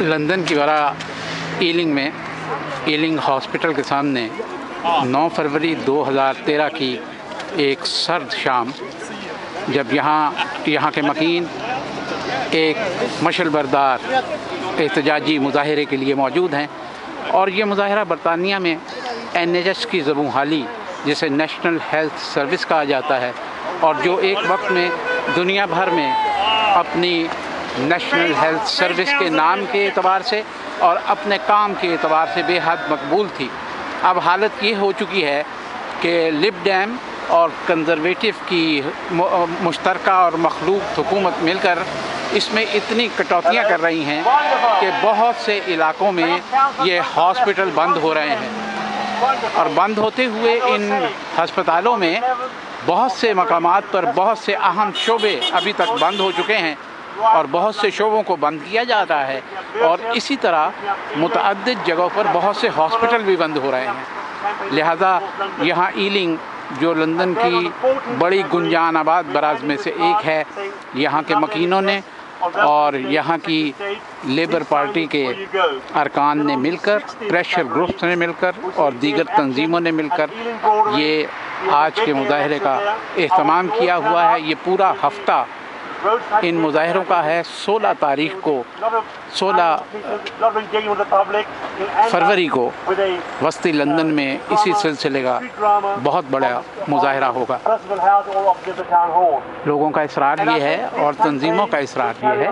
London کی برا ailing میں ایلنگ ہاسپٹل کے سامنے 9 فروری 2013 کی ایک سرد شام جب یہاں کے مکین ایک مشعل بردار احتجاجی مظاہرے کے لیے موجود ہیں، اور یہ مظاہرہ برطانیہ میں NHS کی زبوں حالی جسے نیشنل ہیلتھ سروس کہا جاتا ہے، اور جو ایک وقت میں دنیا بھر میں اپنی نیشنل ہیلتھ سروس کے نام کے اعتبار سے اور اپنے کام کے اعتبار سے بے حد مقبول تھی، اب حالت یہ ہو چکی ہے کہ لب ڈیم اور کنزرویٹو کی مشترکہ اور مخلوط حکومت مل کر اس میں اتنی کٹوتیاں کر رہی ہیں کہ بہت سے علاقوں میں یہ ہاسپٹل بند ہو رہے ہیں، اور بند ہوتے ہوئے ان ہسپتالوں میں بہت سے مقامات پر بہت سے اہم شعبے ابھی تک بند ہو چکے ہیں، اور بہت سے شعبوں کو بند کیا جا رہا ہے، اور اسی طرح متعدد جگہوں پر بہت سے ہاسپٹل بھی بند ہو رہے ہیں۔ لہذا یہاں ایلنگ جو لندن کی بڑی گنجان آباد براز میں سے ایک ہے، یہاں کے مکینوں نے اور یہاں کی لیبر پارٹی کے ارکان نے مل کر، پریشر گروپس نے مل کر اور دیگر تنظیموں نے مل کر یہ آج کے مظاہرے کا اہتمام کیا ہوا ہے۔ یہ پورا ہفتہ ان مظاہروں کا ہے۔ 16 فروری کو وسطی لندن میں اسی سلسلے کا بہت بڑا مظاہرہ ہوگا۔ لوگوں کا اصرار یہ ہے اور تنظیموں کا اصرار یہ ہے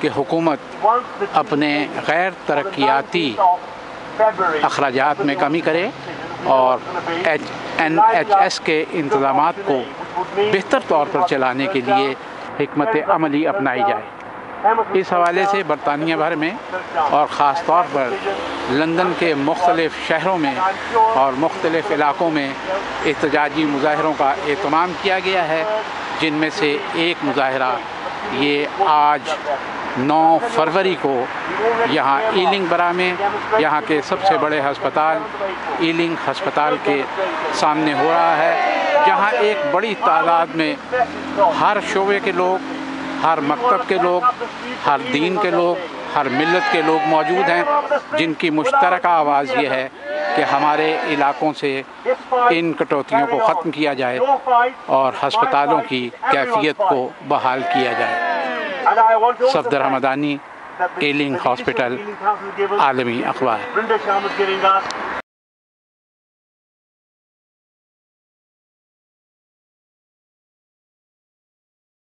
کہ حکومت اپنے غیر ترقیاتی اخراجات میں کمی کرے اور NHS کے انتظامات کو بہتر طور پر چلانے کے لیے حکمت عملی اپنائی جائے۔ اس حوالے سے برطانیہ بھر میں اور خاص طور پر لندن کے مختلف شہروں میں اور مختلف علاقوں میں احتجاجی مظاہروں کا اہتمام کیا گیا ہے، جن میں سے ایک مظاہرہ یہ آج 9 فروری کو یہاں ایلنگ برا میں یہاں کے سب سے بڑے ہسپتال ایلنگ ہسپتال کے سامنے ہو رہا ہے، جہاں ایک بڑی تعداد میں ہر شعبے کے لوگ، ہر مکتب کے لوگ، ہر دین کے لوگ، ہر ملت کے لوگ موجود ہیں، جن کی مشترکہ آواز یہ ہے کہ ہمارے علاقوں سے ان کٹوتیوں کو ختم کیا جائے اور ہسپتالوں کی کیفیت کو بحال کیا جائے۔ صفدر حمدانی، ایلنگ ہاسپٹل، عالمی اخبار۔